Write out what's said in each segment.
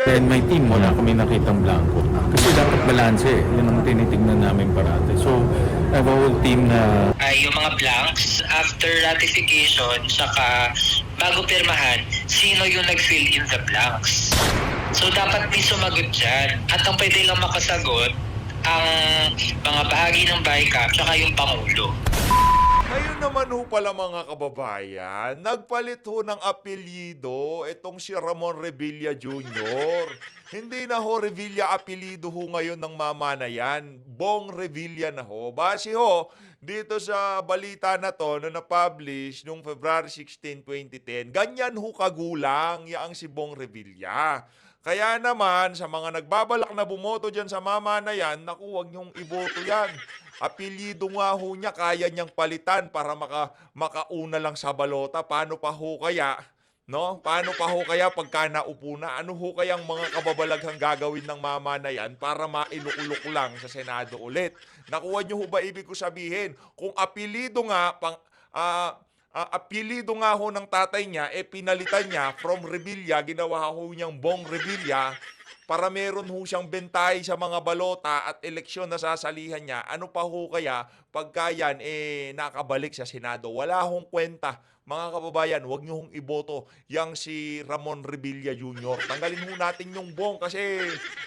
And my team, wala kami nakitang blanco. Kasi dapat balanse, yun ang tinitignan namin parati. So, I have a whole team na... Ay yung mga blanks, after ratification, saka bago pirmahan, sino yung nag-fill in the blanks. So dapat may sumagot dyan. At ang pwede lang makasagot, ang mga bahagi ng BICAP, saka yung Pangulo. Ngayon naman ho pala mga kababayan, nagpalit ho ng apelyido itong si Ramon Revilla Jr. Hindi na ho Revilla apelyido ho ngayon ng mamanayan. Bong Revilla na ho. Base ho dito sa balita na to na na-publish noong February 16, 2010, ganyan ho kagulang yaang si Bong Revilla. Kaya naman, sa mga nagbabalak na bumoto dyan sa mamanayan, naku, huwag niyong iboto yan. Apelyido nga ho niya, kaya niyang palitan para makauna lang sa balota. Paano pa ho kaya? No? Paano pa ho kaya pagka naupo na? Ano ho kayang mga kababalaghang gagawin ng mamanayan para mailukulok lang sa Senado ulit? Nakuha niyo ho ba ibig ko sabihin? Kung apelyido nga, apelyido nga ho ng tatay niya, pinalitan niya from Revilla, ginawa ho niyang Bong Revilla, para meron ho siyang bentay sa mga balota at eleksyon na sasalihan niya. Ano pa ho kaya pagka yan nakabalik sa Senado? Wala hong kwenta. Mga kababayan, huwag niyo hong iboto yang si Ramon Revilla Jr. Tanggalin ho natin yung Bong kasi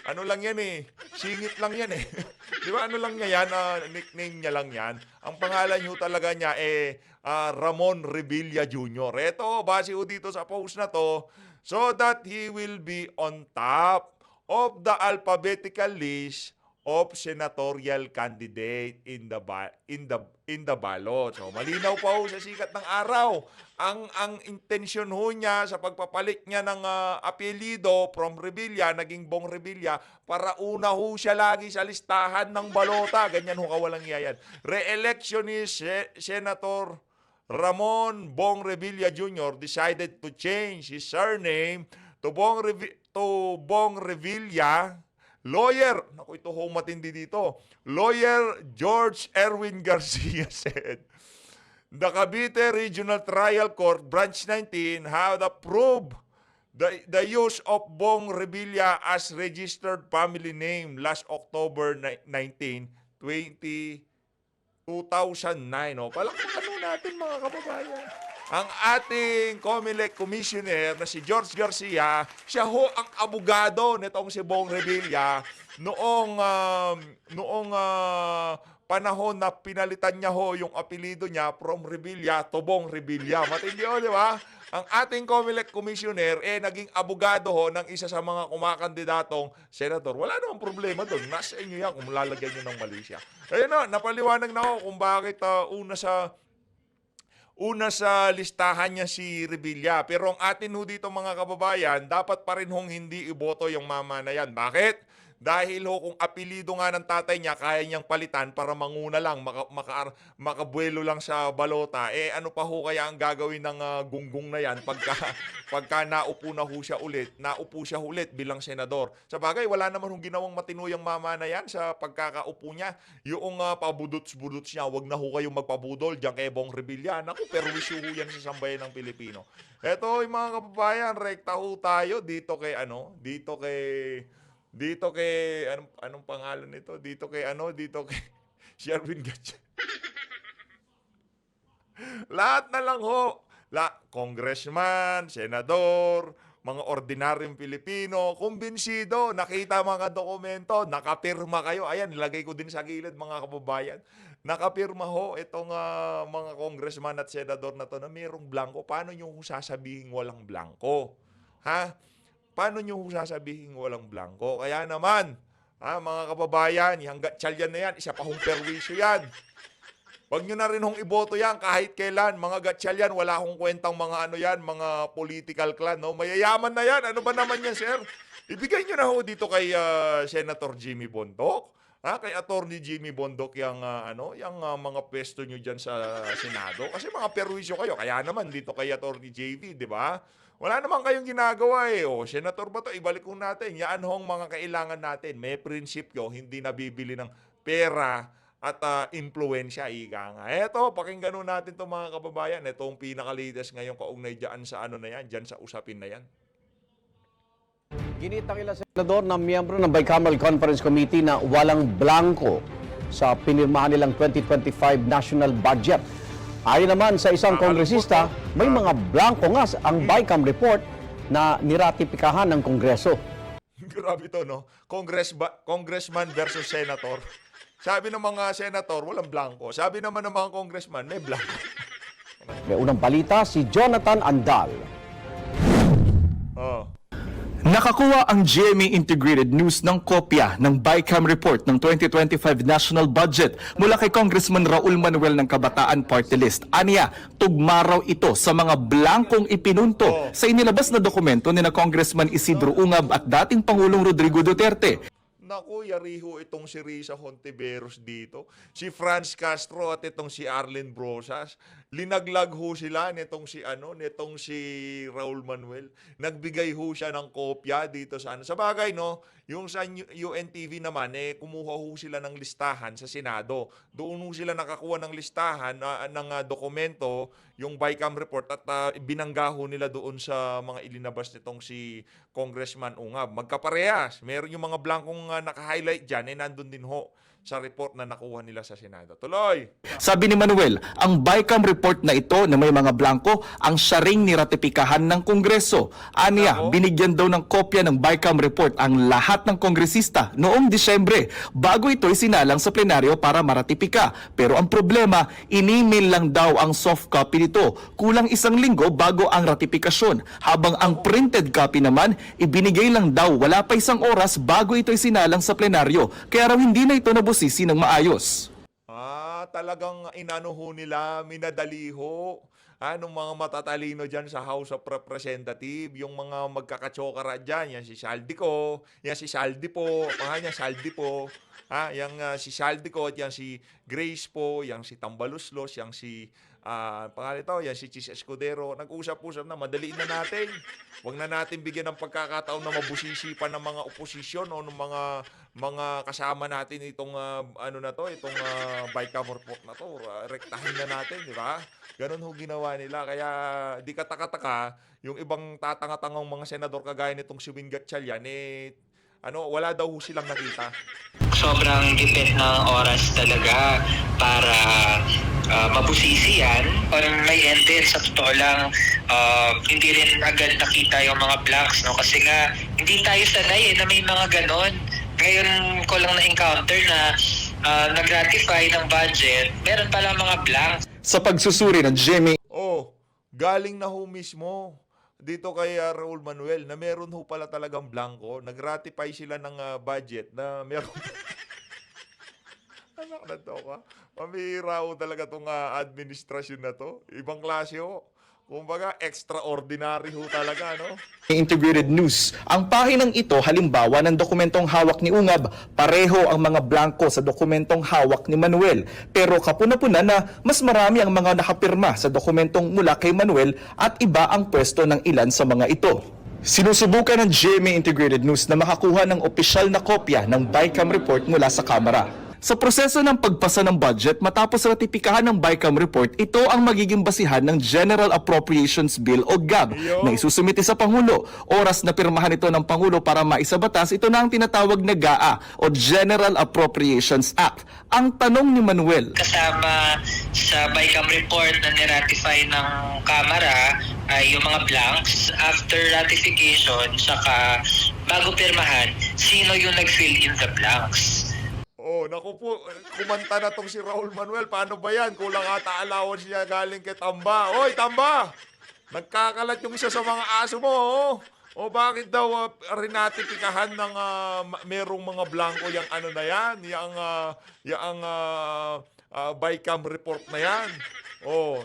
ano lang yan singit lang yan Di ba ano lang niya yan, nickname niya lang yan. Ang pangalan niyo talaga niya Ramon Revilla Jr. Ito, base ho dito sa post na to, so that he will be on top of the alphabetical list of senatorial candidate in the ballot. So malinaw pa ho sa sikat ng araw ang intensyon ho niya sa pagpapalit niya ng apelyido from Revilla naging Bong Revilla para una ho siya lagi sa listahan ng balota. Ganyan ho kawalang yayan. Re-election ni Senator Ramon Bong Revilla Jr. decided to change his surname to Bong Revilla. Lawyer, naku, ito ho matindi dito. Lawyer George Erwin Garcia said, the Cavite Regional Trial Court, Branch 19, have approved the use of Bong Revilla as registered family name last October 19, 2009. Palakpakan natin mga kababayan. Ang ating COMELEC Commissioner na si George Garcia, siya ho ang abogado nitong si Bong Revilla noong panahon na pinalitan niya ho yung apelyido niya from Revilla to Bong Revilla. Matindi ho, di ba? Ang ating COMELEC Commissioner naging abogado ho ng isa sa mga kumakandidatong senador. Wala namang problema doon. Nasa inyo yan kung lalagyan nyo ng mali siya. Ayun na, napaliwanag na ho kung bakit una sa listahan niya si Revilla. Pero ang atin ho dito mga kababayan, dapat pa rin hong hindi iboto yung mamanayan. Bakit? Dahil ho kung apelyido nga ng tatay niya, kaya niyang palitan para manguna lang, makabuelo lang sa balota. Ano pa ho kaya ang gagawin ng gunggong na yan pagka naupo siya ulit bilang senador. Sa bagay, wala naman hong ginawang matinuyang mama na yan sa pagkakaupo niya. Yung pabudots-budots niya, wag na ho kayong magpabudol diyan kay Bong Revilla. Naku, pero wisyo ho yan sa sambayan ng Pilipino. Eto yung mga kababayan, rekta ho tayo dito kay anong pangalan nito? Dito kay Sherwin Gatchalian. Lahat na lang ho. Congressman, senador, mga ordinaryong Pilipino, kumbinsido, nakita mga dokumento, nakapirma kayo. Ayan, nilagay ko din sa gilid mga kababayan. Nakapirma ho itong mga congressman at senador na to na mayroong blanco. Paano nyo sasabihin walang blanco? Ha? Paano nyo sasabihin walang blanco? Kaya naman, mga kababayan, yung Gatchalian na yan, isa pa hong perwisyo yan. Huwag nyo na rin hong iboto yan kahit kailan. Mga Gatchalian, wala hong kwentang mga political clan. No? Mayayaman na yan. Ano ba naman yan, sir? Ibigay nyo na ho dito kay Senator Jimmy Bondoc. Kay Attorney Jimmy Bondoc yung mga pwesto nyo dyan sa Senado. Kasi mga perwisyo kayo. Kaya naman dito kay Attorney JV, di ba? Wala naman kayong ginagawa senator ba to? Ibalik ko natin. Yan hong mga kailangan natin. May prinsipyo, hindi nabibili ng pera at impluensya, ika nga. Eto, pakinggan natin itong mga kababayan. Ito ang pinaka-latest ngayong kaugnay dyan sa dyan sa usapin na yan. Ginit ng ilang senador na miyembro ng Bicameral Conference Committee na walang blanco sa pinirmahan nilang 2025 national budget. Ayon naman sa isang kongresista, may mga blanco nga ang Bicam report na niratipikahan ng Kongreso. Grabe to, no? Congressman versus senator. Sabi ng mga senator, walang blanco. Sabi naman ng mga congressman, may blanco. May unang balita si Jonathan Andal. Oh. Nakakuha ang GMA Integrated News ng kopya ng Bicam Report ng 2025 National Budget mula kay Congressman Raul Manuel ng Kabataan Party List. Aniya, tugma raw ito sa mga blankong ipinunto sa inilabas na dokumento ni na Congressman Isidro Ungab at dating Pangulong Rodrigo Duterte. Naku, yariho itong si Risa Hontiveros dito. Si Franz Castro at itong si Arlen Brosas. Linaglag ho sila nitong si Raul Manuel. Nagbigay ho siya ng kopya dito sa Sa bagay, no, yung sa UNTV naman, kumuha ho sila ng listahan sa Senado. Doon ho sila nakakuha ng listahan ng dokumento, yung Bicam report, at binangga ho nila doon sa mga ilinabas nitong si Congressman Ungab. Magkaparehas. Meron yung mga blankong naka-highlight dyan, nandun din ho sa report na nakuha nila sa Senado. Tuloy! Sabi ni Manuel, ang Bicam report na ito na may mga blanco ang siya ring niratipikahan ng Kongreso. Aniya, binigyan daw ng kopya ng Bicam report ang lahat ng kongresista noong Disyembre bago ito isinalang sa plenaryo para maratipika. Pero ang problema, in-email lang daw ang soft copy nito. Kulang isang linggo bago ang ratifikasyon. Habang ang printed copy naman, ibinigay lang daw wala pa isang oras bago ito isinalang sa plenaryo. Kaya raw hindi na ito nabusisi ng maayos. Talagang inano ho nila, minadali ho. Anong mga matatalino dyan sa House of Representatives, yung mga magkakatsokara dyan, yan si Saldico, yan si Saldipo, pangalan niya Saldipo, yan si Saldico, at yan si Grace po, yan si Tambaluslos, yan si pangalan ito, yan si Chis Escudero. Nag-usap-usap na, madaliin na natin. Huwag na natin bigyan ng pagkakataon na mabusisi pa ng mga oposisyon o ng mga kasama natin itong itong Bicam report na to. Rektahin na natin, di ba? Ganun ho ginawa nila. Kaya di kataka-taka, yung ibang tatanga-tangang mga senador kagaya nitong si Win Gatchalian, wala daw ho silang nakita. Sobrang gipit ng oras talaga para mabusisi yan. Parang may end sa totoo lang, hindi rin agad nakita yung mga blanks, no? Kasi nga, hindi tayo sanay na may mga ganon. Ngayon ko lang na-encounter na nag-ratify ng budget, meron pala mga blanks. Sa pagsusuri ng GMA Galing na ho mismo dito kay Raul Manuel na meron ho pala talagang blanco. Nag-ratify sila ng budget na meron. Anak na to ka. Pamihira ho talaga itong administrasyon na to. Ibang klase ho. Kumbaga, extraordinary ho talaga, no? Integrated News. Ang pahinang ito, halimbawa ng dokumentong hawak ni Ungab, pareho ang mga blanco sa dokumentong hawak ni Manuel. Pero kapuna-puna na mas marami ang mga nakapirma sa dokumentong mula kay Manuel at iba ang pwesto ng ilan sa mga ito. Sinusubukan ng GMA Integrated News na makakuha ng opisyal na kopya ng Bicam report mula sa Kamara. Sa proseso ng pagpasa ng budget matapos ratipikahan ng Bicam report, ito ang magiging basihan ng General Appropriations Bill o GAB na isusumiti sa Pangulo. Oras na pirmahan ito ng Pangulo para maisabatas, ito na ang tinatawag na GAA o General Appropriations Act. Ang tanong ni Manuel, Kasama sa Bicam report na niratify ng Kamara ay yung mga blanks. After ratification, saka bago pirmahan, sino yung nag-fill in the blanks? Naku po, kumanta na tong si Raul Manuel. Paano ba yan? Kulang ata allowance niya galing kay Tamba. Oy, Tamba! Nagkakalat yung isa sa mga aso mo, O bakit daw rinatipikahan ng merong mga blanco yung na yan? Yung Bicam report na yan.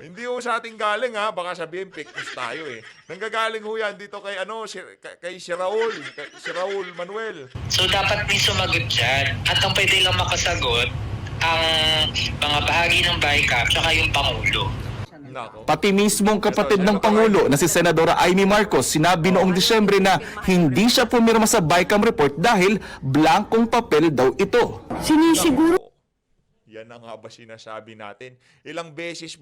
Hindi ho sa ating galing baka sabihin fake news tayo Nanggagaling ho yan dito kay si Raul Manuel. So dapat may sumagot dyan. At ang pwede lang makasagot ang mga bahagi ng Bicam tsaka yung Pangulo. pati mismong kapatid ng Pangulo na si Senadora Amy Marcos sinabi noong Disyembre na hindi siya pumirma sa Bicam report dahil blankong papel daw ito. Sinisiguro Yan ang nga ba sinasabi natin? Ilang beses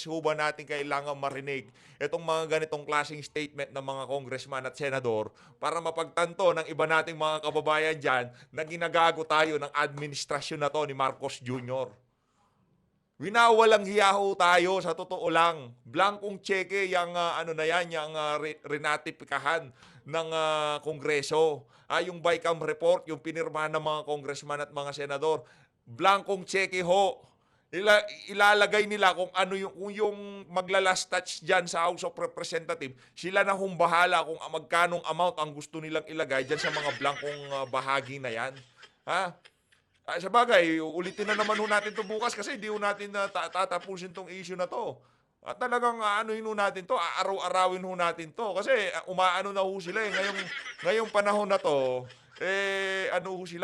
ho ba natin kailangan marinig itong mga ganitong klaseng statement ng mga congressman at senador para mapagtanto ng iba nating mga kababayan dyan na ginagago tayo ng administrasyon na to ni Marcos Jr. Winawalang hiya ho tayo sa totoo lang. Blankong cheque yung rinatipikahan ng Kongreso. Yung BICAM report, yung pinirmahan ng mga congressman at mga senador. Blankong cheque ho. Ilalagay nila kung ano yung maglalast touch diyan sa House of Representatives. Sila na hong bahala kung magkanong amount ang gusto nilang ilagay diyan sa mga blankong bahagi na yan. Ha? Sa bagay, ulitin na naman ho natin ito bukas kasi hindi ho natin tatapusin tong issue na to. At talagang anuhin ho natin to, araw-arawin ho natin to. Kasi umaano na ho sila eh. Ngayong panahon na to,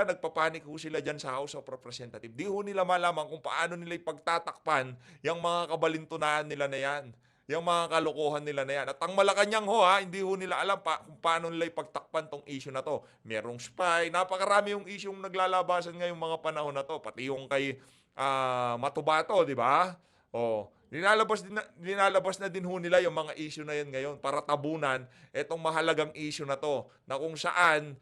nagpapanik ho sila dyan sa House of Representatives. Di ho nila malaman kung paano nila ipagtatakpan yung mga kabalintunaan nila na yan. Yung mga kalokohan nila na yan. At ang Malacanang hindi ho nila alam kung paano nila ipagtakpan tong issue na to. Merong spy, napakarami yung issue yung naglalabasan ngayong mga panahon na to. Pati yung kay Matubato, di ba? Linalabas na din ho nila yung mga issue na yan ngayon para tabunan itong mahalagang issue na to. Na kung saan,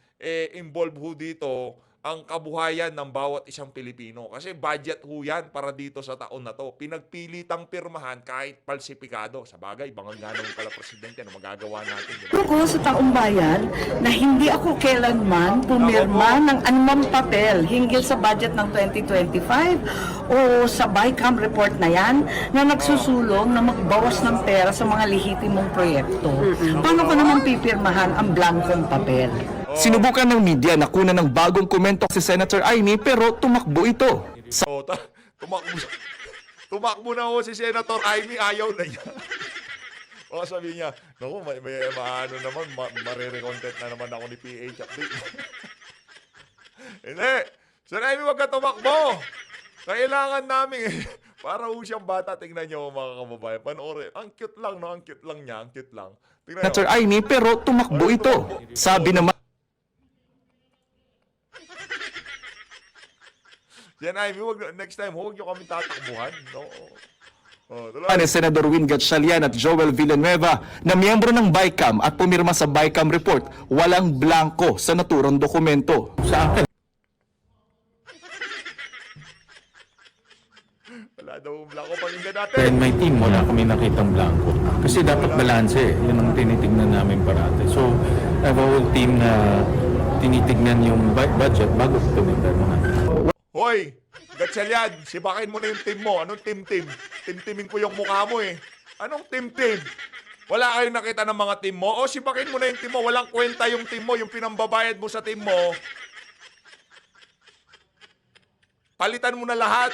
involve ho dito ang kabuhayan ng bawat isang Pilipino. Kasi budget ho yan para dito sa taon na to. Pinagpilitang pirmahan kahit palsipikado. Sa bagay, bangang nga naman pala presidente, ano magagawa natin? Diba? Ko sa taong bayan na hindi ako kailanman pumirma ng anumang papel hinggil sa budget ng 2025 o sa BICAM report na yan na nagsusulong na magbawas ng pera sa mga lehitimong proyekto. Paano ko naman pipirmahan ang blankong papel? Sinubukan ng media na kunan ng bagong komento si Senator Amy pero tumakbo ito. Tumakbo na ho si Senator Amy, ayaw na niya. O sabi niya, naku, marere-content na naman ako ni PH update. Hindi, Sir Amy, wag ka tumakbo. Kailangan namin para ho siyang bata, tingnan niyo mga kababayan. Panoorin, ang cute lang, no? Ang cute lang niya, ang cute lang. Tingnan Senator Amy pero tumakbo ito. Sabi naman yan, Amy, next time, huwag niyo kami tatakbuhan. No? ni Senador Win Gatchalian at Joel Villanueva na miyembro ng BICAM at pumirma sa BICAM report, walang blanko sa naturang dokumento. Sa akin, Wala daw blanco, pakinggan natin. and my team, wala kami nakitang blanco. Kasi dapat balanse. Yun ang tinitignan namin parate. So, I have a whole team na tinitignan yung budget bago pinipirmahan. Hoy, Gatchalian, sibakin mo na yung team mo. Anong team-team? Team-teaming ko yung mukha mo eh. Anong team-team? Wala kayong nakita ng mga team mo? O sibakin mo na yung team mo. Walang kwenta yung team mo. Yung pinambabayad mo sa team mo. Palitan mo na lahat.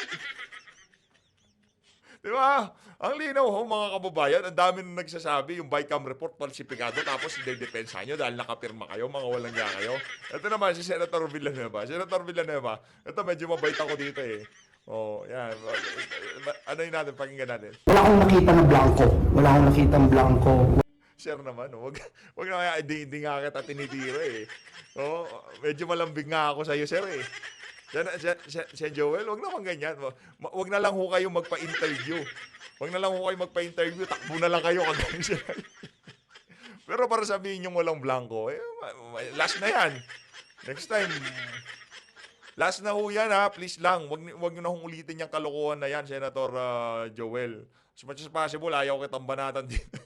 Di ba? Ang linaw ho mga kababayan. Ang dami nang nagsasabi yung BICAM report falsifikado tapos dedepensa nyo dahil nakapirma kayo. Mga walang nga kayo. Ito naman si Senator Villanueva. Senator Villanueva, ito medyo mabait ako dito eh. Oh, yan. Ano yun natin? Pakinggan natin. Wala akong nakita na blanco. Wala akong nakita ng blanco. Sir naman, wag na kaya, hindi nga kita tinitira eh. Oh, medyo malambing nga ako sa iyo, sir eh. Sen Joel, wag naman ganyan. Wag na lang ho kayo magpa-interview. Wag na lang ho kayo magpa-interview, takbo na lang kayo kagaya siya. Pero para sabihin yung walang blanco, last na yan. Next time, last na ho yan ha, please lang. Wag nyo na hong ulitin yung kalokohan na yan, Senator Joel. As much as possible, ayaw kitang banatan dito.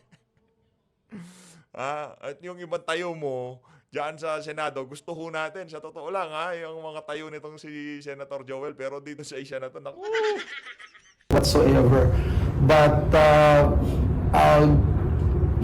At yung ibang tayo mo, diyan sa Senado, gusto ho natin, sa totoo lang yung mga tayo nitong si Senator Joel, pero dito sa isa na to, naku! Whatsoever. But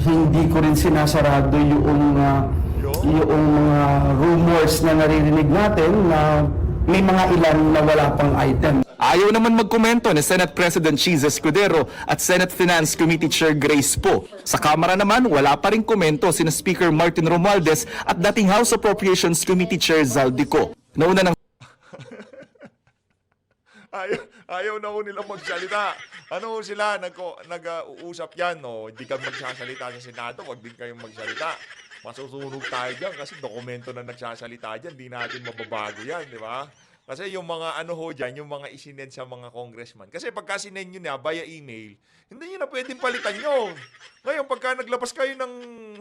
hindi ko rin sinasarado yung mga rumors na naririnig natin na may mga ilan na wala pang item. Ayaw naman magkomento ni Senate President Cheese Escudero at Senate Finance Committee Chair Grace Poe. Sa Kamara naman, wala pa rin komento sina Speaker Martin Romualdez at dating House Appropriations Committee Chair Zaldico. Nauna ng Ayaw na ho nilang magsalita. Ano sila, nag-uusap yan, no? Hindi kami magsasalita sa Senado, wag din kayong magsalita. Masusunog tayo dyan kasi dokumento na nagsasalita dyan, di natin mababago yan, di ba? Kasi yung mga ano ho dyan, yung mga isinend sa mga congressman. Kasi pagka sinend nyo na via email, hindi nyo na pwedeng palitan yun. Ngayon, pagka naglabas kayo ng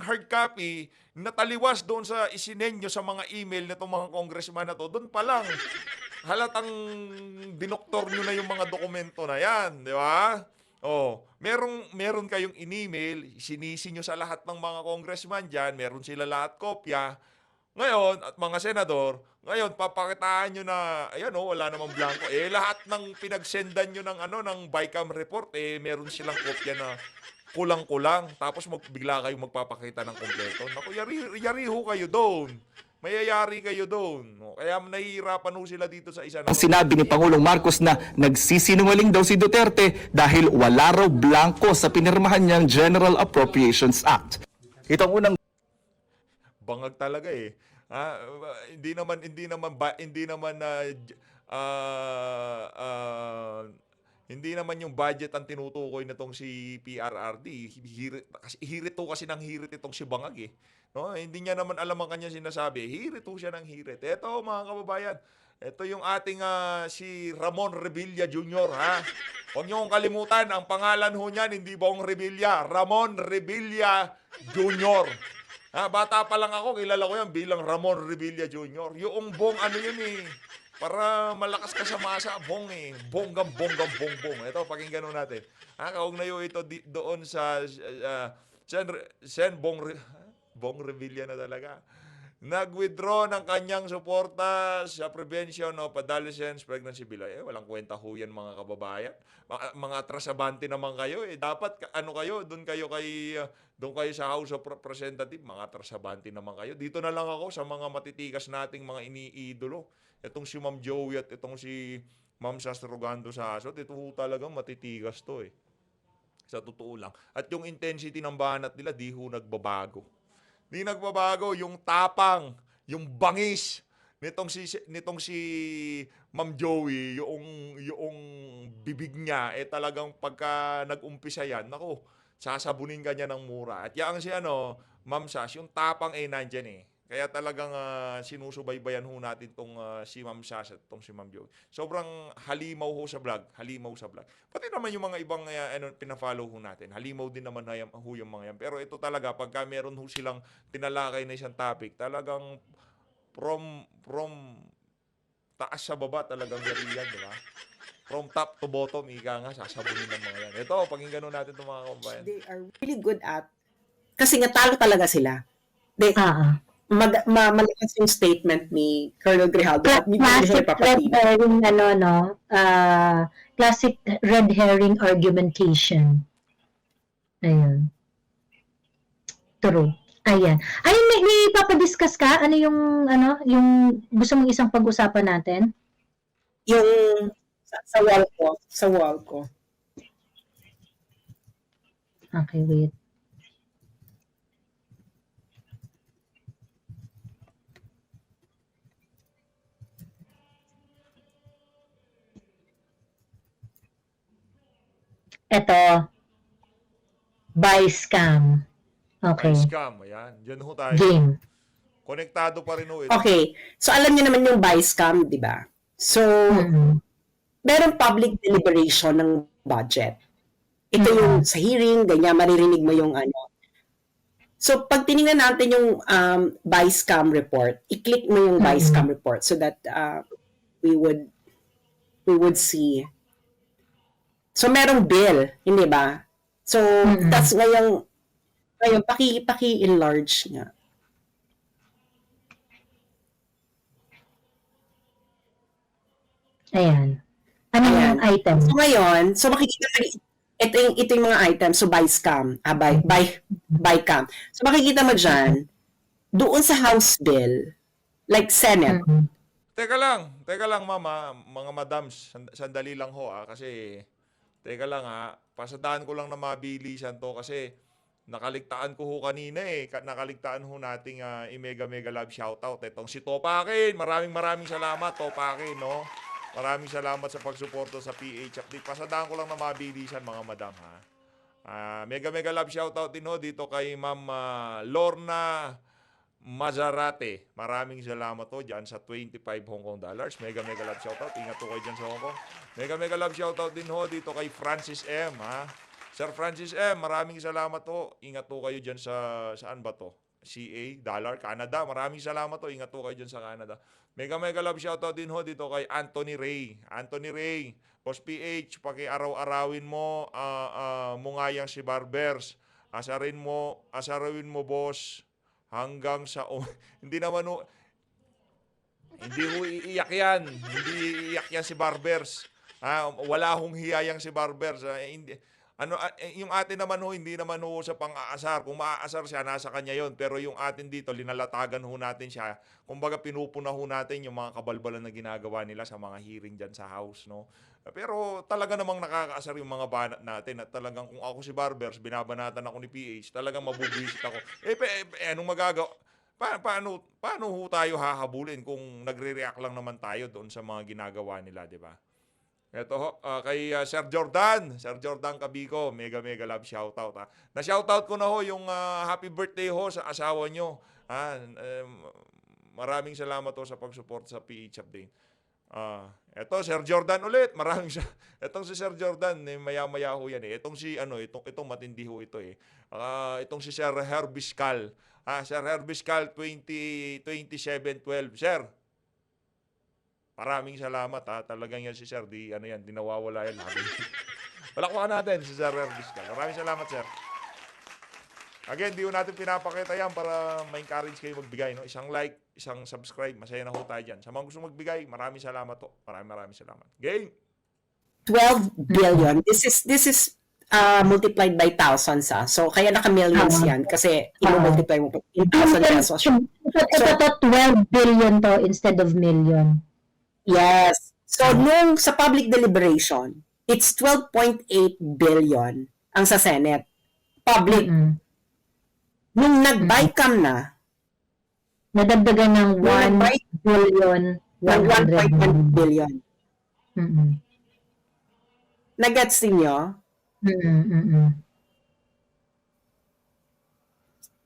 hard copy, nataliwas doon sa isinend nyo sa mga email na itong mga congressman na to, doon pa lang, halatang dinoktor nyo na yung mga dokumento na yan. Di ba? Oh, meron kayong in-email, sinisi nyo sa lahat ng mga congressman dyan, meron sila lahat kopya. Ngayon, at mga senador, ngayon, papakitaan nyo na, ayan wala namang blanco. Lahat ng pinagsendan nyo ng BICAM report, meron silang kopya na kulang-kulang. Tapos bigla kayong magpapakita ng kompleto. Naku, yari ho kayo doon. Mayayari kayo doon. Kaya nahihirapan ho sila dito sa isa Ang sinabi ni Pangulong Marcos na nagsisinungaling daw si Duterte dahil wala raw blanco sa pinirmahan niyang General Appropriations Act. Ito ang unang bangag talaga eh. Hindi naman yung budget ang tinutukoy nitong si PRRD. Hirit to kasi ng hirit itong si Bangag eh. No, hindi niya naman alam ang kanya sinasabi. Hirit to siya ng hirit. Ito mga kababayan, ito yung ating si Ramon Revilla Jr. ha. Huwag niyo kong kalimutan, ang pangalan ho niyan hindi Bong Revilla, Ramon Revilla Jr. Bata pa lang ako, kilala ko yan bilang Ramon Revilla Jr. Yung bong ano yun eh. Para malakas ka sa masa, bong eh. Bonggang. Ito, pakinggan natin. Kaugnayo ito doon sa Bong Revilla na talaga. Nag-withdraw ng kanyang suporta sa prevention of adolescents pregnancy bill. Walang kwenta ho yan mga kababayan. Mga trasabante naman kayo eh. Dapat doon kayo sa House of Representatives, mga trasabante naman kayo. Dito na lang ako sa mga matitigas nating mga iniidolo. Itong si Ma'am Joey at itong si Ma'am Sastrogando sa Asot, ito ho talagang matitigas to eh. Sa totoo lang. At yung intensity ng banat nila, di ho nagbabago. Di nagbabago yung tapang, yung bangis nitong si Ma'am Joey, yung bibig niya talagang pagka nag-umpisa yan, nako, sasabunin ka niya ng mura. At yang si Ma'am Sas, yung tapang nandiyan eh. Kaya talagang sinusubaybayan ho natin tong si Ma'am Sas at tong si Ma'am Joey. Sobrang halimaw ho sa vlog. Pati naman yung mga ibang pina-follow ho natin. Halimaw din naman ho yung mga yan. Pero ito talaga, pagka meron ho silang tinalakay na isang topic, talagang from taas sa baba talagang yan, di ba? From top to bottom, ika nga, sasabunin ng mga yan. Ito, pakinggan natin itong mga kababayan. They are really good at, kasi nga talo talaga sila. Malakas yung statement ni Colonel Grijaldo at hindi ko siya Classic red ipapatid. herring, classic red herring argumentation. Ayun. True. Ayan. Ayun, may papadiscuss ka? Ano yung gusto mong isang pag-usapan natin? Yung sa wall ko. Okay, wait. Ito. Buy scam. Okay. Scam, ayan. Diyan ho tayo. Game. Konektado pa rin ho ito. Okay. So, alam niyo naman yung buy scam, di ba? So, meron public deliberation ng budget. Ito yung sa hearing, ganyan, maririnig mo yung So, pag tinignan natin yung buy scam report, i-click mo yung buy scam report so that we would see. So, merong bill, hindi ba? So, that's ngayon, paki-enlarge nga. Ayan. Ano yung item? So, ngayon, makikita mo, ito yung mga items. So, buy scam, buy cam. So, makikita mo dyan, doon sa House bill, like Senate, Teka lang mama, mga madams, sandali lang ho kasi teka lang pasadaan ko lang na mabilisan to kasi nakaligtaan ko ho kanina nakaligtaan ho nating i-mega love shoutout itong si Topakin. Maraming salamat Topakin, no? Maraming salamat sa pagsuporto sa PH Update. Pasadaan ko lang na mabilisan mga madam mega love shoutout din ho dito kay Ma'am Lorna Mazarate. Maraming salamat to dyan sa 25 Hong Kong dollars. Mega love shoutout. Ingat po kayo dyan sa Hong Kong. Mega love shoutout din ho dito kay Francis M. Ha? Sir Francis M, maraming salamat to. Ingat po kayo dyan sa, saan ba to? CA, dollar, Canada. Maraming salamat to. Ingat po kayo dyan sa Canada. Mega love shoutout din ho dito kay Anthony Ray. Anthony Ray, Boss PH, paki-araw-arawin mo, mungayang si Barbers. Asarin mo, boss. Hanggang sa hindi naman hindi ho iiyak yan. Hindi iiyak yan si Barbers. Wala hong hiyayang si Barbers. Hindi yung atin naman ho, hindi naman ho sa pang-aasar. Kung maaasar siya, nasa kanya yon. Pero yung atin dito, linalatagan ho natin siya. Kumbaga, pinupuna ho natin yung mga kabalbalan na ginagawa nila sa mga hearing dyan sa house, no? Pero talaga namang nakakaasar yung mga banat natin. At talagang kung ako si Barbers, binabanatan ako ni PH, talagang mabubuisit ako. Anong magagawa? Paano ho tayo hahabulin kung nagre-react lang naman tayo doon sa mga ginagawa nila, di ba? Ito ho, kay Sir Jordan Cabico, mega love shoutout. Na-shoutout ko na ho yung happy birthday ho sa asawa nyo. Maraming salamat ho sa pag-support sa PH Update. Ito, Sir Jordan ulit. Itong si Sir Jordan, maya-maya ho yan eh. Itong matindi ho ito eh. Itong si Sir Herbiscal. Sir Herbiscal 2712. Sir, maraming salamat Talagang yan si Sir, di nawawala yan. Palakpakan natin si Sir Herbiscal. Maraming salamat, Sir. Again, di ho natin pinapakita yan para ma-encourage kayo magbigay. No? Isang like, isang subscribe. Masaya na ho tayo dyan. Sa mga gusto magbigay, maraming salamat ho. Maraming salamat. Game! 12 billion. This is multiplied by thousands. So, kaya naka-millions yan. Kasi, ino-multiply mo in thousand pesos. Ito 12 billion to instead of million. Yes. So, nung sa public deliberation, it's 12.8 billion ang sa Senate. Public. Nung nag-BICAM na, nadagdagan ng 1 billion, 1.1 billion. Nag-gets ninyo?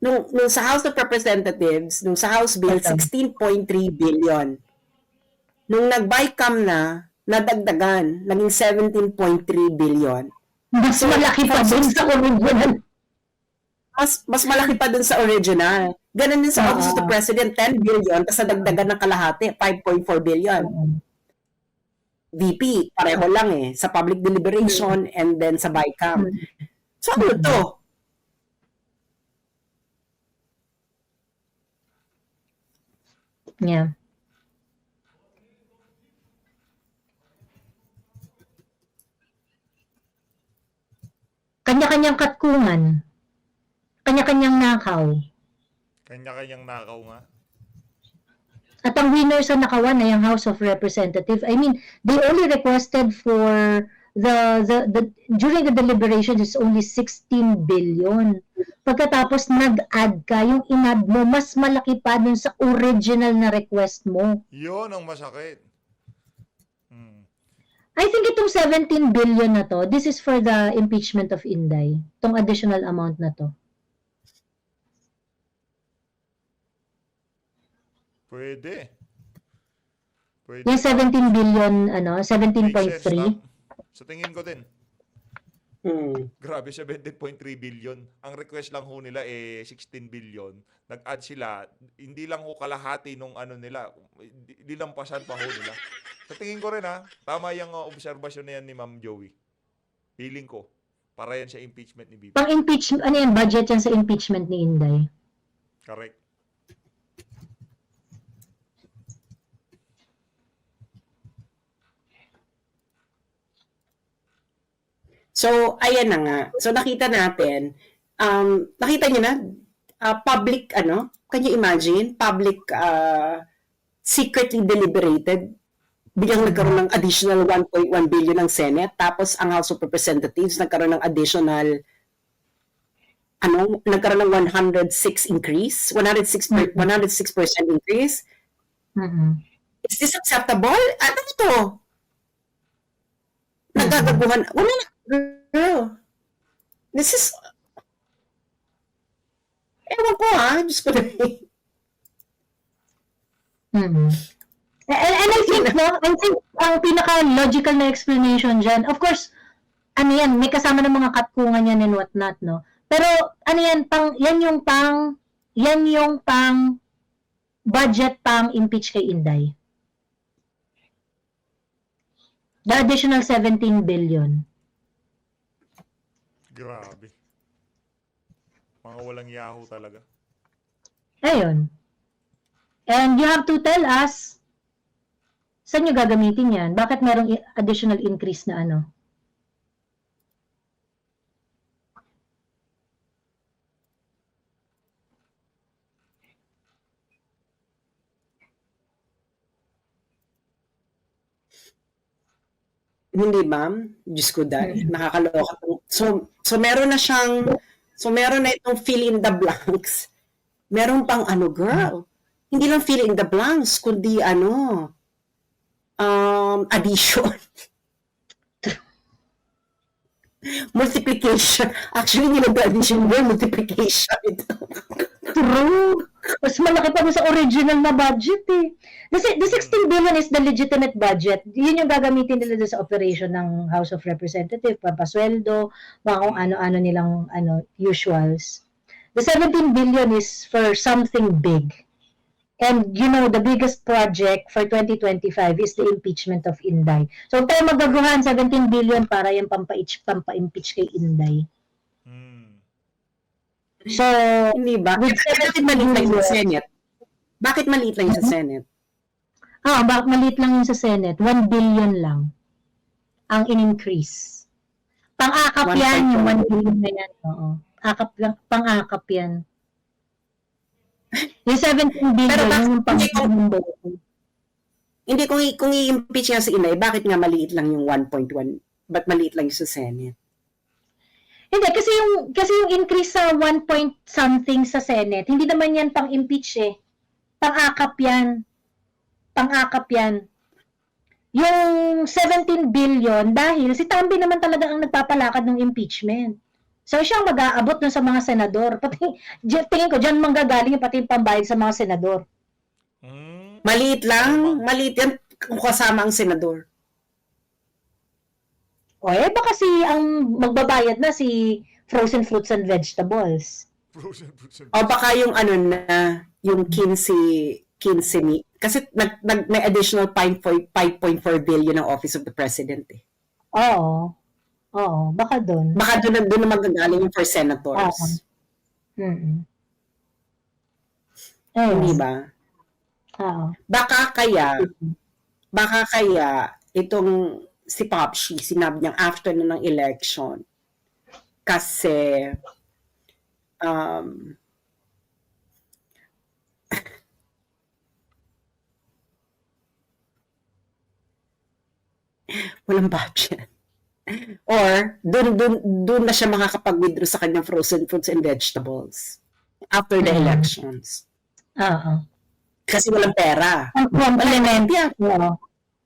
Nung sa House of Representatives, nung sa House Bill, 16.3 billion. Nung nag-BICAM na, nadagdagan, naging 17.3 billion. Mas malaki pa dun sa original. Mas malaki pa dun sa original. Ganun din sa Office of the President, 10 billion, tapos nadagdagan ng kalahati, 5.4 billion. VP, pareho lang eh, sa public deliberation and then sa BICAM. So ano to? Yeah. Kanya-kanyang katkungan. Kanya-kanyang nakaw. Kanya-kanyang nakaw nga. At ang winner sa nakawan ay ang House of Representatives. I mean, they only requested for the during the deliberations is only 16 billion. Pagkatapos nag-add ka, yung in-add mo, mas malaki pa dun sa original na request mo. Yun ang masakit. I think itong 17 billion na to, this is for the impeachment of Inday. Itong additional amount na to. Pwede. Yung 17 billion, 17.3. Sa tingin ko din. Grabe, 17.3 billion. Ang request lang ho nila 16 billion. Nag-add sila, hindi lang ho kalahati nung nila. Hindi lang pasan pa ho nila. Sa tingin ko rin tama yung obserbasyon na yan ni Ma'am Joey. Feeling ko, para yan sa impeachment ni BP. Pang-impeachment, budget yan sa impeachment ni Inday. Correct. So, ayan na nga. So, nakita natin, nakita niyo na, public, can you imagine? Public, secretly deliberated, biglang nagkaroon ng additional 1.1 billion ng Senate, tapos ang House of Representatives nagkaroon ng additional, nagkaroon ng 106% increase. Is this acceptable? Ano ito? Nagagaguhan, wala na. Girl, this is, ewan ko Diyos ko na Mm. And I think, no, I think ang pinaka-logical na explanation dyan, of course, ano yan, may kasama ng mga katkungan yan and whatnot, no? Pero, ano yan, yan yung pang budget pang impeach kay Inday. The additional 17 billion. Grabe. Mga walang yaho talaga. Ayun. And you have to tell us, saan nyo gagamitin yan? Bakit merong additional increase na ano? Hindi, ma'am. Diyos ko, dahil nakakaloka. So meron na itong fill in the blanks. Meron pang ano, girl. Hindi lang fill in the blanks, kundi addition. Multiplication. Actually, hindi nag-addition, multiplication ito. True. Mas malaki pa sa original na budget eh. The 16 billion is the legitimate budget. Yun yung gagamitin nila doon sa operation ng House of Representatives, pampasweldo, mga kung ano-ano nilang usuals. The 17 billion is for something big. And you know, the biggest project for 2025 is the impeachment of Inday. So, tayo magaguhan, 17 billion para yung pampa-impeach kay Inday. So, Hindi ba? Bakit maliit lang yung sa Senate? Bakit maliit lang yung sa Senate? bakit maliit lang yung sa Senate? 1 billion lang ang in-increase. Pang-akap yan, yung 1 billion na yan. Oo. Akap lang, pang-akap yan. Yung 17 billion, Pero bakit yung pang-akap. Hindi, kung i-impeach nga si Inay, bakit nga maliit lang yung 1.1? Ba't maliit lang yung sa Senate? Hindi, kasi yung increase sa 1 point something sa Senate, hindi naman yan pang-impeach eh. Pang-akap yan. Pang-akap yan. Yung 17 billion, dahil si Tambi naman talaga ang nagpapalakad ng impeachment. So, siyang mag-aabot dun sa mga senador. Pati, tingin ko, dyan manggagaling pati yung pambayad sa mga senador. Maliit lang. Maliit yan kung kasama ang senador. O baka ang magbabayad na si frozen fruits and vegetables. O baka yung yung 15 kasi may additional 5.4 billion ng Office of the President eh. Oo. Oo, baka doon. Baka doon na magagaling yung for senators. Hindi ba? Oo. Baka kaya itong si Popshi, sinabi niyang after na ng election, kasi walang budget. Or, doon na siya makakapag-withdraw sa kanyang frozen fruits and vegetables after the elections. Oo. Kasi walang pera. Pang-complement.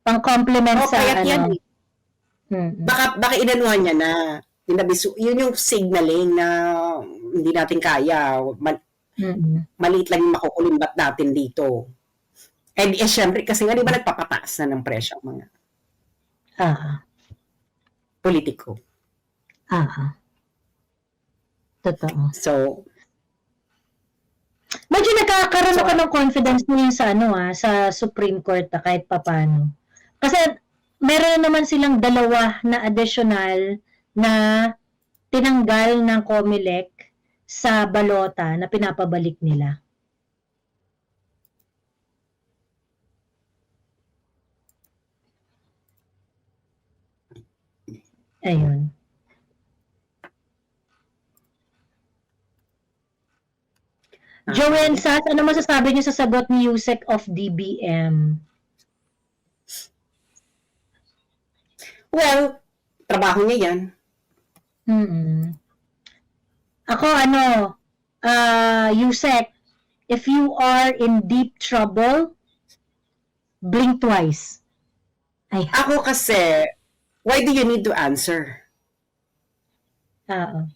Pang-complement sa kaya yan, baka inanuhan niya na. Yun yung signaling na hindi natin kaya. Maliit lang yung makukulimbat natin dito. And syempre, kasi nga di ba nagpapataas na ng presyo ang mga politiko. Totoo. So, medyo nagkakaroon ako ng confidence ngayon sa Supreme Court kahit papano. Kasi meron naman silang dalawa na additional na tinanggal ng COMELEC sa balota na pinapabalik nila. Ayun. Joanne Sass, ano masasabi niyo sa sagot ni Yusek of DBM? well, trabaho niya yan. Ako, Yusek, if you are in deep trouble, blink twice. Ay, Ako kasi, why do you need to answer? oo.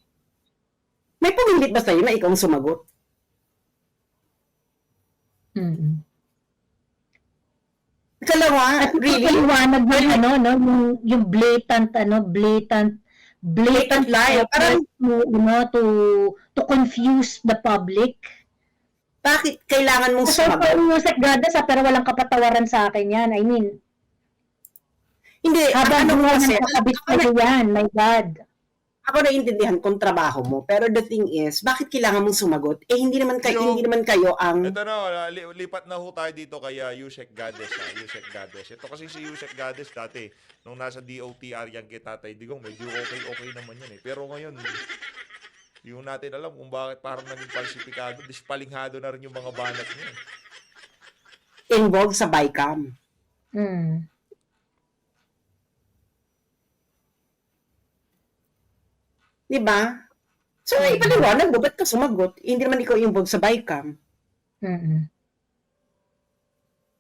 May pumilit ba sa'yo na ikaw ang sumagot? Ikalawa, really? Paliwanag ng ano, no, yung blatant lie. Parang, to confuse the public. bakit kailangan mong So, sumagot? Yusek Gadas, pero walang kapatawaran sa akin yan. I mean, Hindi, habang ano buwan kasi, ng kakabit sa'yo yan, my God. ako naiintindihan kung trabaho mo, pero the thing is, bakit kailangan mong sumagot? Eh, hindi naman kayo ang... Ito na, lipat na ho tayo dito kay Yusek Gades. Yusek Gades. Ito kasi si Yusek Gades dati, nung nasa DOTR yan kay Tatay Digong, medyo okay naman yan eh. Pero ngayon, yung natin alam kung bakit parang naging falsifikado, dispalinghado na rin yung mga banat niya. involved sa BICAM. Mm. Di ba? So, ipaliwanag mo, ba't ka sumagot? Hindi naman ikaw involved sa BICAM. Mm-mm.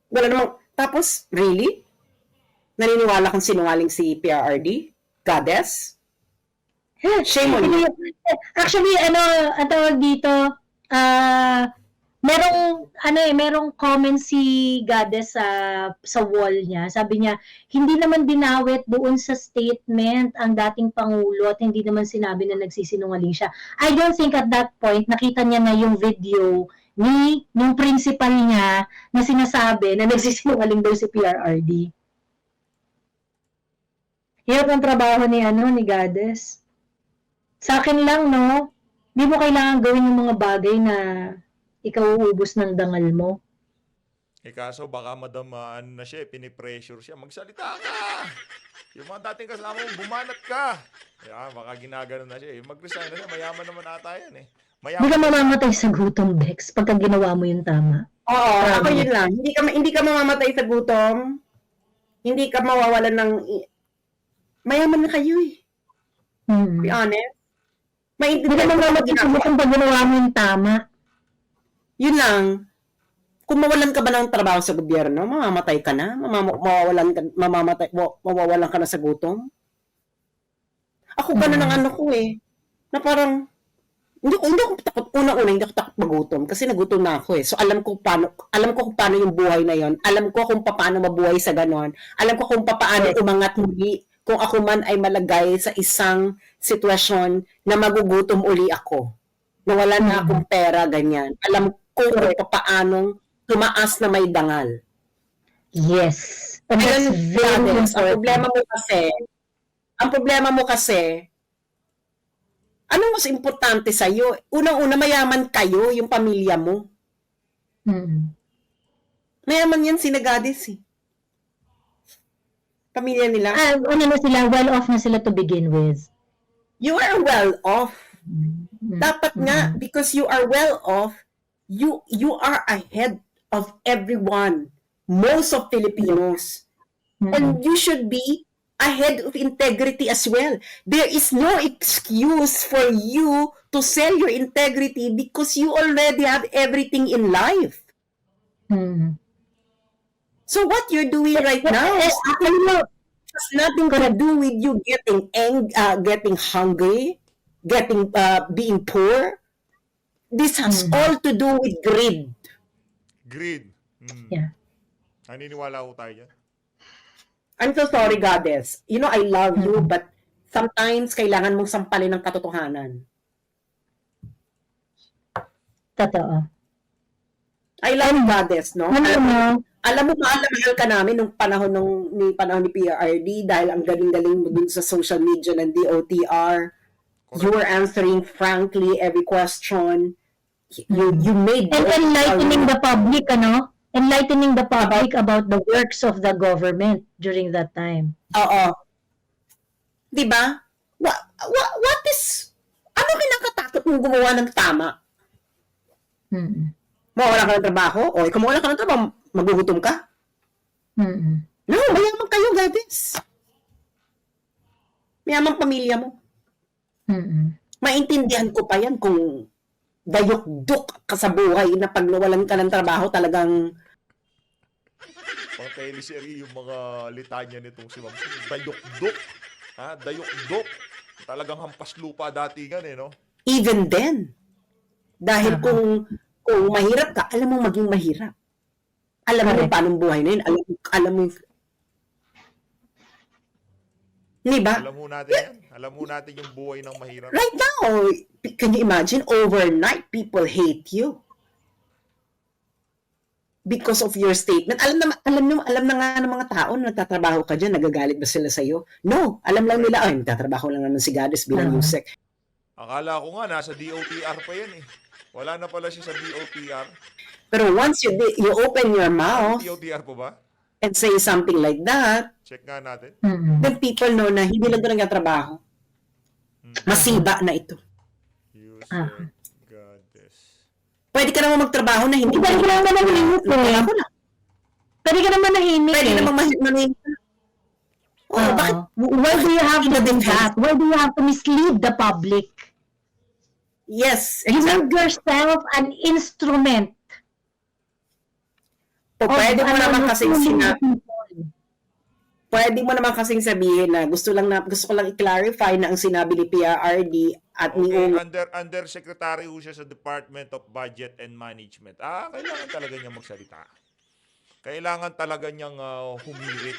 Wala namang... Tapos, really? Naniniwala kang sinungaling si PRRD? Goddess? Shame on you. Actually, ang tawag dito, merong comment si Gades sa wall niya. Sabi niya, hindi naman dinawit doon sa statement ang dating Pangulo at hindi naman sinabi na nagsisinungaling siya. I don't think at that point, nakita niya na yung video yung principal niya na sinasabi na nagsisinungaling daw si PRRD. Hirap ang trabaho ni Gades. Sa akin lang, no, di mo kailangan gawin yung mga bagay na ikaw uubos ng dangal mo. Eh kaso baka madam na siya, pinipressure siya, magsalita ka! Yung mga dating kasama mo, bumanat ka! Kaya baka ginagano na siya eh. Mag-resign na siya, mayaman naman ata yan eh. Hindi ka mamamatay sa gutom, Bex, pagka ginawa mo yung tama. Oo, ako yun lang. Hindi ka mamamatay sa gutom. Hindi ka mawawalan ng... Mayaman na kayo eh. Hmm. Be honest. Hindi ka mamamatay sa gutom pag ginawa mo yung tama. Yun lang. Kung mawalan ka ba ng trabaho sa gobyerno, mamamatay ka na? Mawawalan ka na sa gutom? Ako ganun ang ano ko eh. Na parang, hindi ako takot, una-una, hindi ako takot magutom kasi nagutom na ako eh. So alam ko kung paano yung buhay na yon. Alam ko kung paano mabuhay sa ganon. Alam ko kung paano umangat muli kung ako man ay malagay sa isang sitwasyon na magugutom uli ako. Na wala na akong pera, ganyan. Alam ko kung paano tumaas na may dangal. Yes. And that's Ayun, very Gladys, ang important. problema mo kasi, anong mas importante sa'yo? Unang-una, mayaman kayo, yung pamilya mo. Mm. Mayaman yan si Gladys eh. Pamilya nila. Well-off na sila to begin with. You are well off. Mm. Dapat nga, because you are well off, you are ahead of everyone. Most of Filipinos. And you should be ahead of integrity as well. There is no excuse for you to sell your integrity because you already have everything in life. Mm. So what you're doing right now has nothing to do with you getting hungry, being poor. This has all to do with greed. Greed. Yeah. Naniniwala ko tayo dyan. I'm so sorry, Goddess. You know, I love you, but sometimes kailangan mong sampalin ng katotohanan. Totoo. I love you, Goddess, no? Alam mo, mahal ka namin nung panahon ni PRRD dahil ang galing-galing mo dun sa social media ng DOTR. You were answering frankly every question. You made... And enlightening the public, enlightening the public about the works of the government during that time. Oo. Diba? What is... Ano kinakatakot mong gumawa ng tama? Mawalan ka ng trabaho? O ikaw mawalan ka ng trabaho, magugutom ka? No, mayaman kayo, guys. Mayaman pamilya mo. Maintindihan ko pa yan kung dayok-duk ka sa buhay na pag nawalan ka ng trabaho talagang... Pang teleserye yung mga litanya nitong si Ma'am. Dayok-duk. Dayok-duk. Talagang hampas lupa dati gan no? Even then. Dahil kung mahirap ka, alam mo maging mahirap. Alam mo Correct. paano buhay na yun. Alam mo yung... Di ba? Alam mo natin yan. Alam mo natin yung buhay ng mahirap. Right now, can you imagine, overnight, people hate you. Because of your statement. Alam na nga ng mga tao na nagtatrabaho ka dyan, nagagalit ba sila sa'yo? No. Alam lang nila, nagtatrabaho lang naman si Gades bilang USEC. Akala ko nga, nasa DOTR pa yan eh. Wala na pala siya sa DOTR. Pero once you open your mouth DOTR po ba? and say something like that, Check nga natin. then people know na hindi lang ito nagtatrabaho. Masiba na ito. User Goddess. Pwede ka naman magtrabaho na hindi Pwede ka naman manahimik eh. Magtrabaho na. Pwede ka naman nahimik Pwede eh. naman manahimik ka. Oh, bakit? Why do you have to do defense? that? Why do you have to mislead the public? Yes, You make exactly. yourself an instrument. O pwede mo naman kasing pwede mo naman kasing sabihin na gusto ko lang i-clarify na ang sinabi ni PRRD at ni Okay, Ung under secretary ho siya sa Department of Budget and Management. Kailangan talaga niyang magsalita. Kailangan talaga niyang humirit.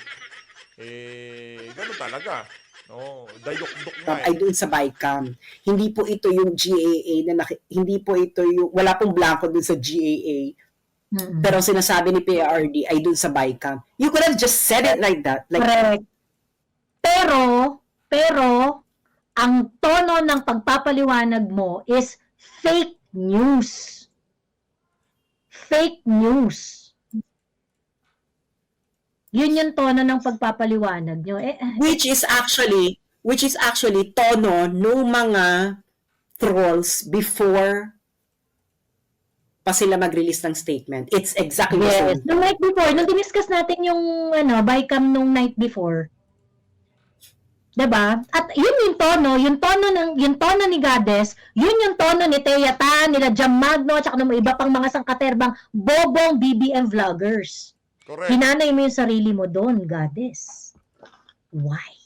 Ganun talaga. No, dayok-dok nga ay doon sa BICAM. Hindi po ito yung GAA hindi po ito yung wala pong blanco doon sa GAA. Pero ang sinasabi ni PRRD ay doon sa BICAM. You could have just said it like that. Like, Correct. Pero, ang tono ng pagpapaliwanag mo is fake news. Fake news. Yun yung tono ng pagpapaliwanag nyo. which is actually tono ng mga trolls before pa sila mag-release ng statement. It's exactly the Yes. same. Nung night before, nung diniscuss natin yung BICAM nung night before. 'Di ba? At yun yung tono ni Gades, yun yung tono ni Thea Tan, nila Jam Magno, at ng iba pang mga sangkaterbang bobong BBM vloggers. Correct. Hinanay mo yung sarili mo doon, Gades. Why?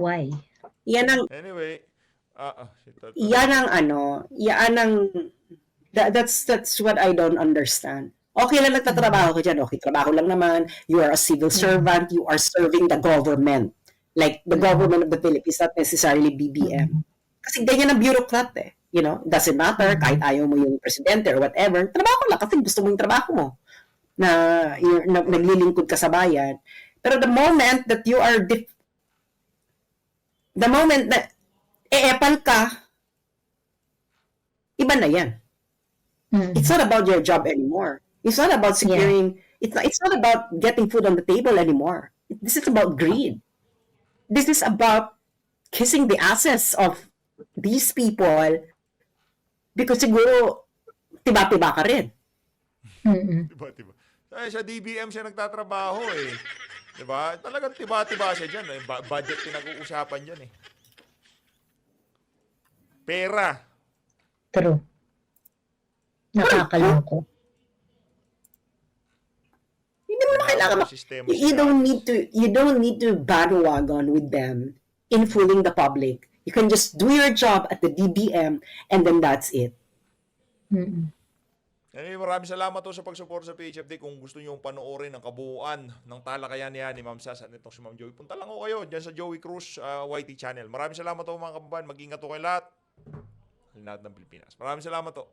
Why? Anyway, that's what I don't understand. Okay lang nagtatrabaho ka dyan. Okay, trabaho lang naman. You are a civil servant. You are serving the government. Like the government of the Philippines, not necessarily BBM. Kasi ganyan ang bureaucrat eh. You know, doesn't matter kahit ayaw mo yung presidente or whatever. Trabaho lang kasi gusto mo yung trabaho mo. Na naglilingkod ka sa bayan. Pero the moment that you are the moment na epal ka, iba na yan. It's not about your job anymore. It's not about securing, it's not about getting food on the table anymore. This is about greed. This is about kissing the asses of these people because siguro tiba-tiba ka rin. Diba? Sa DBM siya nagtatrabaho eh. Diba? Talagang tiba-tiba siya dyan. Budget pinag-uusapan dyan eh. Pera. True. Nakakalungkot. Hindi mo naman kailangan you don't need to bandwagon with them in fooling the public. You can just do your job at the DBM and then that's it. Anyway, maraming salamat po sa pag-support sa PHFD. Kung gusto nyo panoorin ang kabuuan ng talakayan niya ni Ma'am Sas at nitong si Ma'am Joey, punta lang ko kayo dyan sa Joey Cruz YT channel. Maraming salamat po mga kababayan. Mag-ingat po kayo lahat ng Pilipinas. Maraming salamat po.